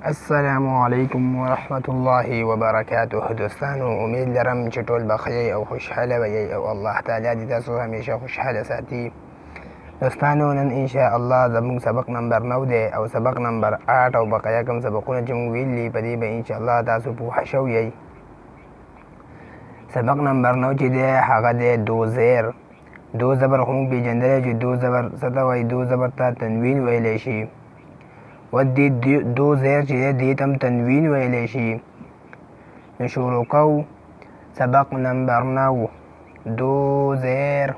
السلام علیکم ورحمت الله وبرکاته. دوستانو امید لرم چې ټول بخیر او خوشحاله وئ او الله تعالی دې تاسو همیشه خوشحاله ساتي. دوستانو نن ان شاء الله زموږ سبق نمبر 9 دی او سبق نمبر 8 او بقیه کوم سبقونه چې موږ ویلي په دې به ان شاء الله تاسو پوه شوئ. سبق نمبر 9 چې دی هغه دی دو زیر. دو زبر خو موږ پېژندلی چې دو زبر څه ته وایي. دو زبر ته تنوین ویلی شي و دې دو زیر چې دی دې ته هم تنوین ویلی شي. نو شروع کوو سبق نمبر 9 دو زیر.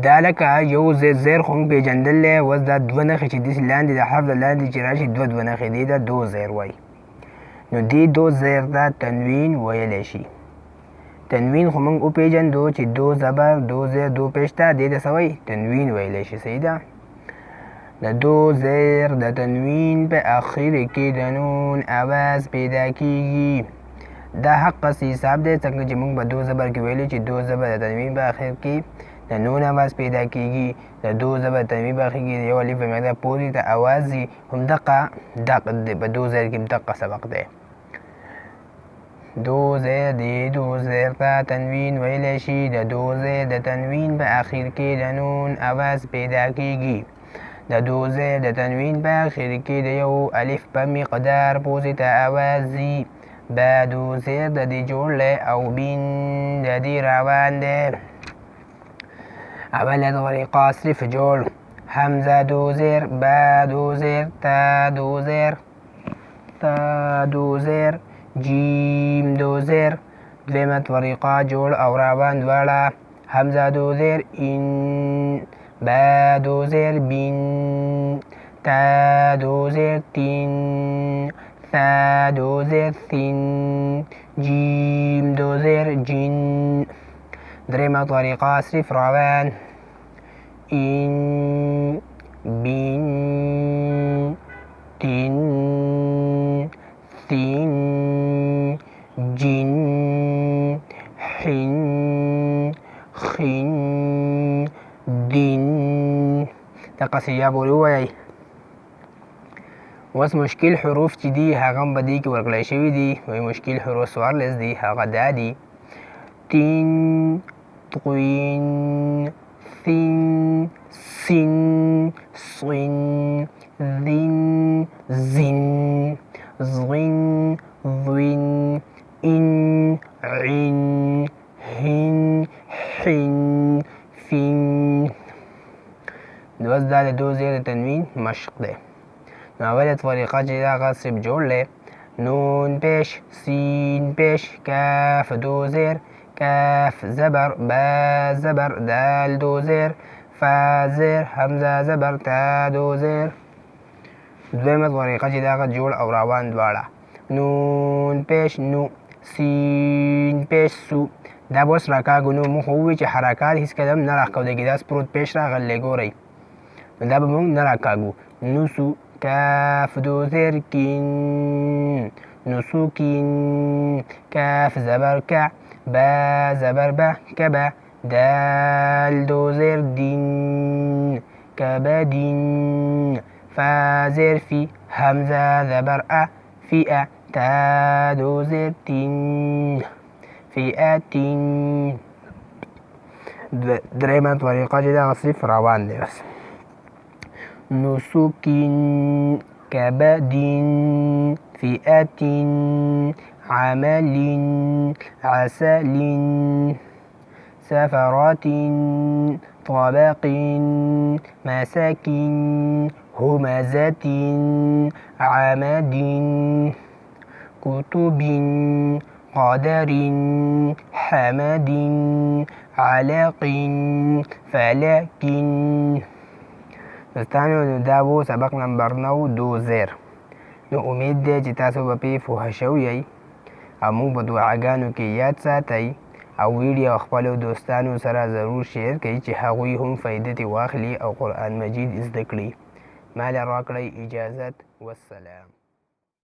دا لکه یو زیر خو موږ پېژندلی اوس دا دوه نښې چې داسې لاندې د حرف د لاندې چې راشي دوه نښې دې ته دو زیر وایي. نو دې دو زیر ته تنوین ویلی شي. تنوین خو موږ وپېژندو چې دو زبر دو زیر دو پیش ته دې ته څه وایي تنوین ویلی شي. صحیح ده. د دو زیر د تنوین په اخر کې د نون اواز پیدا کیږي. دا حق حساب دی څنګه چې موږ په دو زبر کې ویلي چې دو زبر د تنوین په اخر کې د نون اواز پیدا کیږي. د دو زبر د تنوین په اخر کې یو الف په مقدار پورې ته اواز وي. همدغه په دو زیر کې همدغه سبق دی. دو زیر دی دو زیر ته تنوین ویلی شي. د دو زیر د تنوین په اخر کې د نون اواز پیدا کیږي. د دو زیر د تنوین په اخر کې د یو الف په مقدار پورې ته اواز وي. با دو زیر د دې جوړ دی او بین د دې روان دی. اوله طریقه صرف جوړ. حمزه دو زیر با دو زیر تا دو زیر تا دو زیر جیم دو زیر. دویمه طریقه جوړ او روان دواړه. حمزه دو زیر این با دو زیر بین تا دو زیر تین ثا دو زیر ثین جیم دو زیر جین. دریمه طریقه صرف روان. این بین تین ثین جین حین خین دین. دقسې یا پورې ووایئ. اوس مشکل حروف چې دي هغه هم په دې کې ورکړی شوي دي. وایي مشکل حروف 14 دي. هغه دا دي تین طوین ثین سین صین ذین زین ضین ضوین این عین هین حین فین. اوس دا د دو زیر د تنوین مشق دی. نو اوله طریقه چې هغه صرف جوړ دی. نون پیش سین پیش کاف دو زیر کاف زبر با زبر دال دو زیر فا زیر حمزه زبر تا دو زیر. دویمه طریقه چې هغه جوړ او روان دواړه. نون پیش نو سین پیش سو. دا به اوس راکاږو. نو موږ خو ووایو چې حرکات هېڅکله هم نه راښکودېږي. دا سپروت پیش راغلی ګورئ. نو دا به موږ نه راکاږو. نوسو کاف دو زیر کین نوسو کین کاف زبر کا با زبر با کبا دال دو زیر دین کبا دین فا زیر فی حمزه زبر ا فی ا تا دو زیر تین فی ا تین. دریمه طریقه چې دغه صرف روان دی. بس نسکین کبدین فئتین عملین عسلین سفراتین طبقین مساکین همزتین عمدین کتبین قدرین حمدین علقین فلکین. دوستانو دا و سبق نمبر 9 دو زیر. نو امید دی چې تاسو به پې پوه شوئ او موږ په دعاګانو کې یاد ساتئ او ویډیو خپلو دوستانو سره ضرور شیر کړئ چې هغوی هم فایده ترې واخلي او قرآن مجید زده کړي. ما له راکړئ اجازت. والسلام.